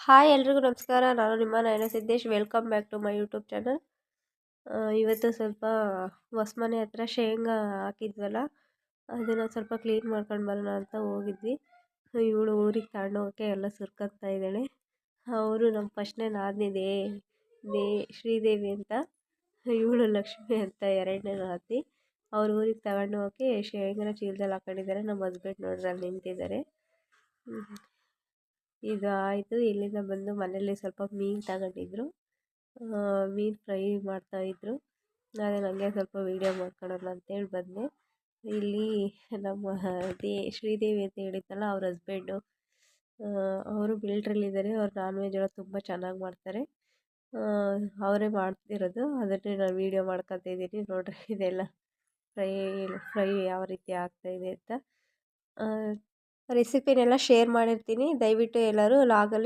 Hi ಎಲ್ರಿಗೂ ನಮಸ್ಕಾರ. ನಾನು ನಿಮ್ಮ Nayana Siddesh. Welcome back to my YouTube channel. ಇವತ್ತು ಸ್ವಲ್ಪ ಹೊಸ್ಮನೆ ಹತ್ರ ಶೇಂಗಾ ಹಾಕಿದ್ವಲ್ಲ, ಅದನ್ನು ಸ್ವಲ್ಪ ಕ್ಲೀನ್ ಮಾಡ್ಕೊಂಡು ಬರೋಣ ಅಂತ ಹೋಗಿದ್ವಿ. ಇವಳು ಊರಿಗೆ ತಗೊಂಡೋಗೋಕ್ಕೆ ಎಲ್ಲ ಸುರ್ಕೊಂತ ಇದ್ದಾಳೆ. ಅವರು ನಮ್ಮ ಫಸ್ಟ್ನೇ ನಾದಿನಿ ಶ್ರೀದೇವಿ ಅಂತ, ಇವಳು ಲಕ್ಷ್ಮಿ ಅಂತ ಎರಡನೇ ನಾದಿನಿ. ಅವ್ರ ಊರಿಗೆ ತಗೊಂಡು ಹೋಗಿ ಶೇಂಗಾನ ಚೀಲದಲ್ಲಿ ಹಾಕೊಂಡಿದ್ದಾರೆ. ನಮ್ಮ ಹಸ್ಬೆಂಡ್ ನೋಡ್ರಿ ಅಲ್ಲಿ ನಿಂತಿದ್ದಾರೆ. ಇದು ಆಯಿತು. ಇಲ್ಲಿಂದ ಬಂದು ಮನೇಲಿ ಸ್ವಲ್ಪ ಮೀನು ತಗೊಂಡಿದ್ರು, ಮೀನು ಫ್ರೈ ಮಾಡ್ತಾಯಿದ್ರು. ನಾನೇ ನನಗೆ ಸ್ವಲ್ಪ ವೀಡಿಯೋ ಮಾಡ್ಕೊಳ್ಳೋಣ ಅಂತೇಳಿ ಬಂದೆ. ಇಲ್ಲಿ ನಮ್ಮ ಶ್ರೀದೇವಿ ಅಂತ ಹೇಳಿದ್ನಲ್ಲ, ಅವ್ರ ಹಸ್ಬೆಂಡು, ಅವರು ಮಿಲ್ಟ್ರಲ್ಲಿದ್ದಾರೆ. ಅವ್ರು ನಾನ್ ವೆಜ್ ಎಲ್ಲ ತುಂಬ ಚೆನ್ನಾಗಿ ಮಾಡ್ತಾರೆ. ಅವರೇ ಮಾಡ್ತಿರೋದು, ಅದನ್ನೇ ನಾನು ವೀಡಿಯೋ ಮಾಡ್ಕೊತಿದ್ದೀನಿ. ನೋಡ್ರಿ, ಇದೆಲ್ಲ ಫ್ರೈ ಯಾವ ರೀತಿ ಆಗ್ತಾಯಿದೆ ಅಂತ ರೆಸಿಪಿನೆಲ್ಲ ಶೇರ್ ಮಾಡಿರ್ತೀನಿ. ದಯವಿಟ್ಟು ಎಲ್ಲರೂ ಲಾಗಲ್ಲಿ